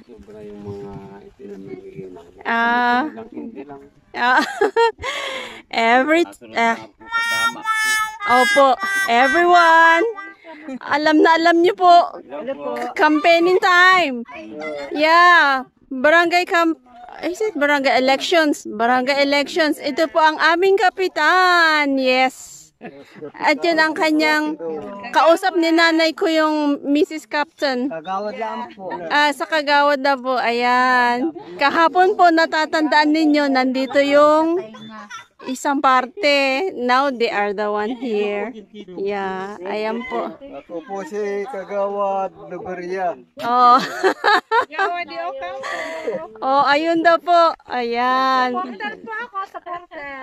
Sobra yung mga itinamigin. Hindi lang. Opo, everyone. Alam na alam niyo po. Campaigning time. Yeah. Barangay elections. Barangay elections. Ito po ang aming kapitan. Yes. At yun ang kanyang kausap ni nanay ko yung Mrs. Captain. Kagawad lang po. Sa Kagawad na po. Ayan. Kahapon po natatandaan ninyo, nandito yung isang parte. Now they are the one here. Yeah. Ayan po. Ako po si Kagawad Luberia. Oh. Oh, ayun daw po. Ayan.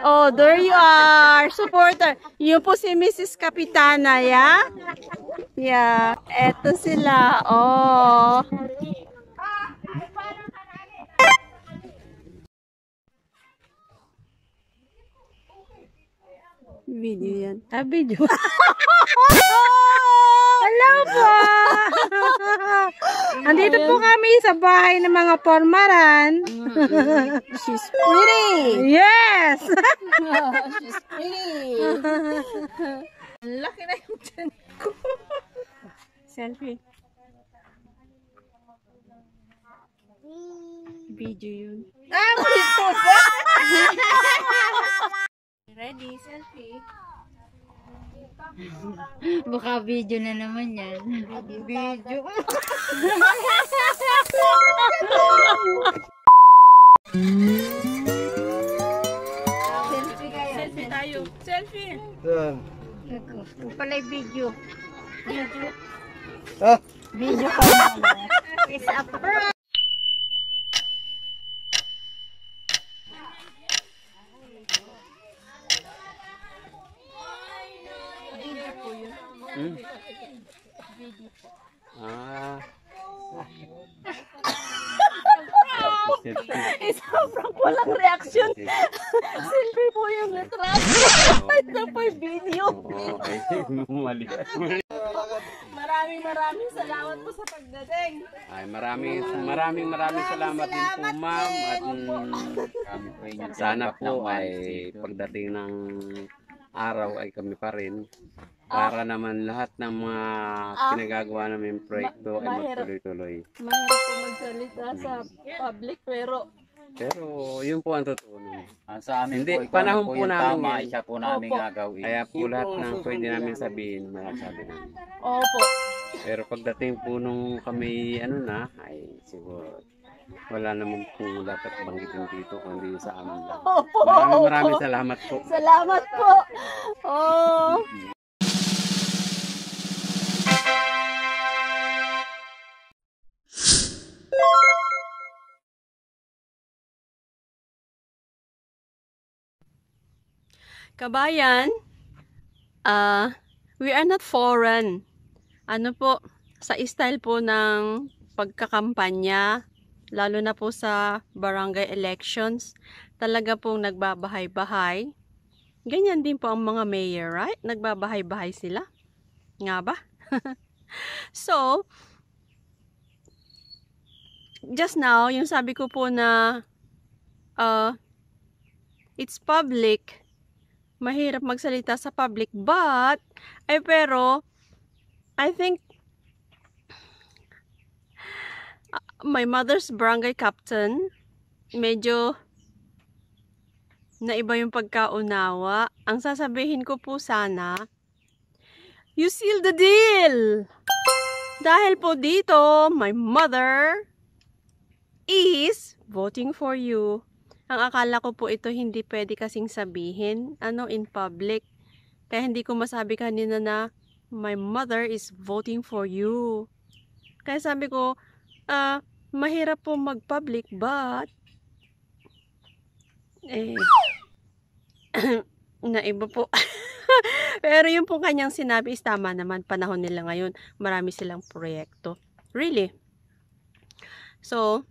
Oh, there you are. Supporter. Yun po si Mrs. Kapitana, ya? Yeah. Eto sila. Oh. Video yan. Video. Hello po! Andito po kami sa bahay ng mga pormaran. She's pretty. Yes! She's pretty. Laki na yung chan ko. Selfie. Video yun. Ito po! Ready, selfie. Baka video na naman yan. Video. Selfie tayo. Selfie. Yan. Ito pala yung video. Ah, Video ko naman. It's a prank. Isang prank, walang reaction. Selfie po yung retrato. Ito po yung video. Maraming salamat po sa pagdating. Ay, maraming salamat din po, ma'am. At sana po ay pagdating ng araw ay kami pa rin. Para naman lahat ng mga pinagagawa namin proyekto ay magtuloy-tuloy. Mahirap po magsalita sa public pero yun po ang totoo. Sa amin Hindi, po, panahon po po yung namin tama, yan. isa po namin gagawin. Kaya po lahat ng pwede namin sabihin, masasabi namin. opo. Pero pagdating po nung kami, ay siguro, wala naman po dapat banggitin dito kundi sa amin lang. Opo. Maraming salamat po. Salamat po. Oh. Kabayan, we are not foreign. Ano po, sa style po ng pagkakampanya, lalo na po sa barangay elections, talaga pong nagbabahay-bahay. Ganyan din po ang mga mayor, right? Nagbabahay-bahay sila. Nga ba? So, just now, yung sabi ko po na it's public, mahirap magsalita sa public, but pero I think my mother's barangay captain medyo naiba yung pagkaunawa. Ang sasabihin ko po sana, you seal the deal. Dahil po dito, my mother is voting for you. Ang akala ko po ito hindi pwede kasing sabihin, in public. Kaya hindi ko masabi kanina na, my mother is voting for you. Kaya sabi ko, mahirap po mag-public, but, naiba po. Pero yung pong kanyang sinabi is tama naman, panahon nila ngayon, marami silang proyekto. Really? So,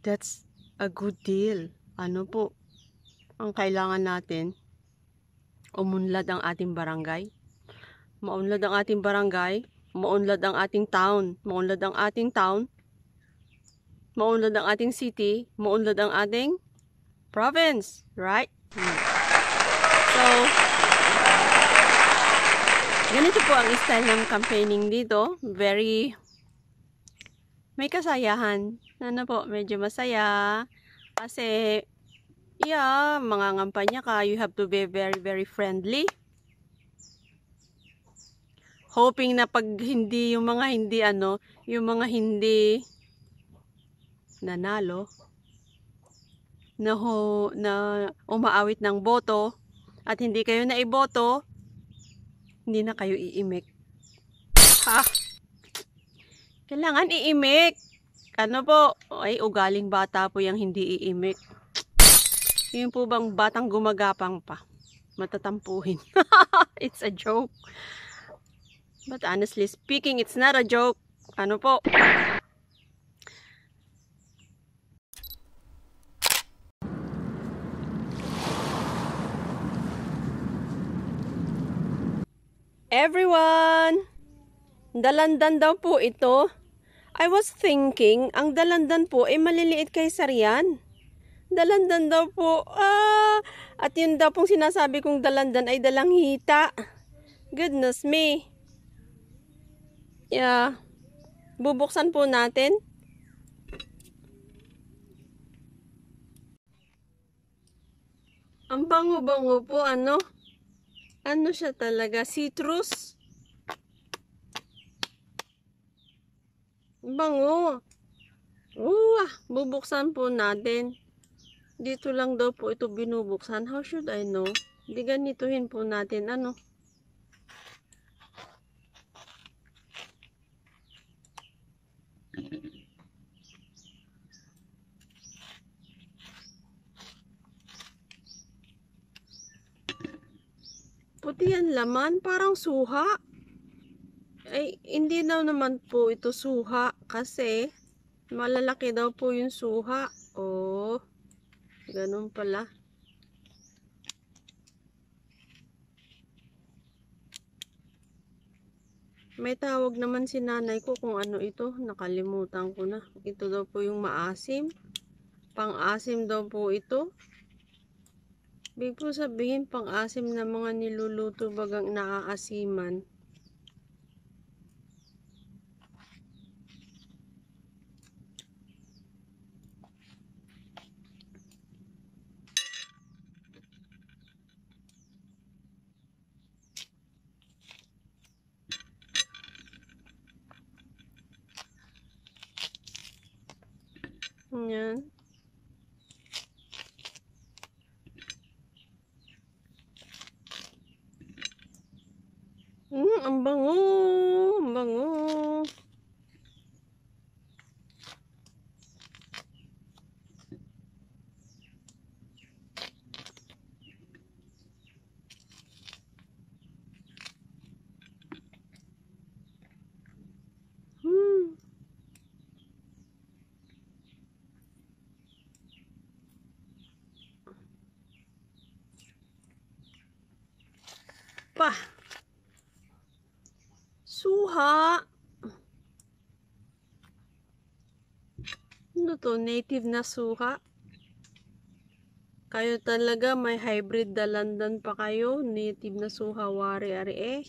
that's a good deal. Ano po, ang kailangan natin, umunlad ang ating barangay. Maunlad ang ating barangay, maunlad ang ating town. Maunlad ang ating town. Maunlad ang ating city. Maunlad ang ating province. Right? So, ganito po ang style ng campaigning dito. Very, may kasayahan. Ano po, medyo masaya. Kasi, yeah, mga ngampanya ka, you have to be very, very friendly. Hoping na pag hindi, yung mga hindi nanalo, na umaawit ng boto, at hindi kayo naiboto, hindi na kayo iimik. Ha? Kailangan iimik. Ano po? Ay, ugaling bata po yung hindi iimik. Yun po bang batang gumagapang pa? Matatampuhin. It's a joke. But honestly speaking, it's not a joke. Ano po? Everyone! Dalandan daw po ito. I was thinking, ang dalandan po ay maliliit kay Sarian. Dalandan daw po. At yun daw pong sinasabi kong dalandan ay dalang hita. Goodness me. Yeah. Bubuksan po natin. Ang bango-bango po, ano? Ano siya talaga? Citrus? Bango. Bubuksan po natin. Dito lang daw po ito binubuksan. How should I know? Di ganituhin po natin, ano? Puti yan laman, parang suha. Ay, hindi daw naman po ito suha kasi malalaki daw po yung suha. Oh, ganun pala. May tawag naman si nanay ko kung ano ito. Nakalimutan ko na. Ito daw po yung maasim. Pang-asim daw po ito. Ibig po sabihin, pang-asim na mga niluluto bagang naaasiman. Yan. Ang bango. Ang bango. Suha. Ano to? Native na suha? Kayo talaga may hybrid dalandan pa kayo. Native na suha. Wari-ari eh.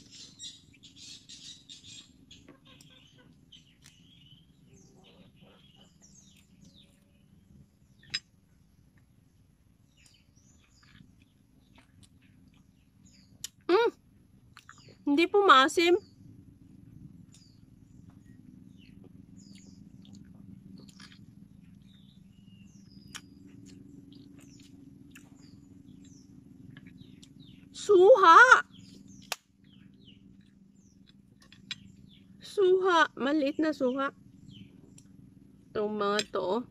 Hindi po maasim. Suha. Suha. Maliit na suha. Itong mga to.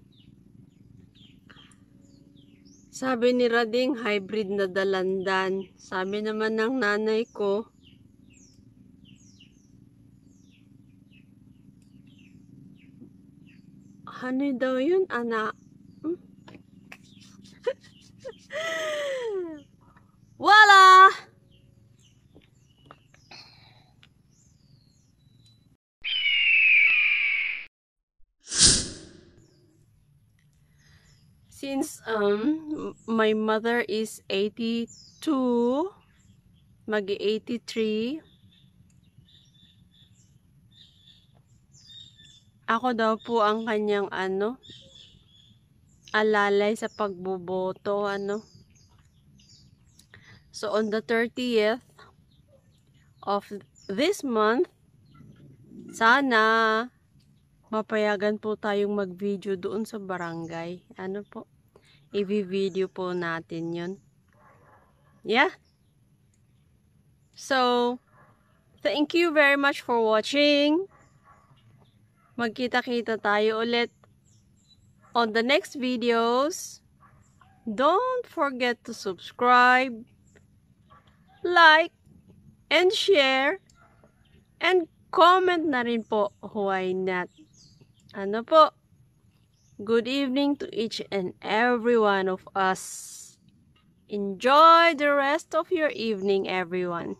Sabi ni Rading, hybrid na dalandan. Sabi naman ng nanay ko, ano daw yun, anak? Wala! My mother is 82, mag-83. Ako daw po ang kanyang alalay sa pagboboto, So, on the 30th of this month, sana mapayagan po tayong mag-video doon sa barangay. I-video po natin yun. Yeah. So, thank you very much for watching. Magkita-kita tayo ulit on the next videos. Don't forget to subscribe, like, and share, and comment na rin po. Why not? Good evening to each and every one of us. Enjoy the rest of your evening, everyone.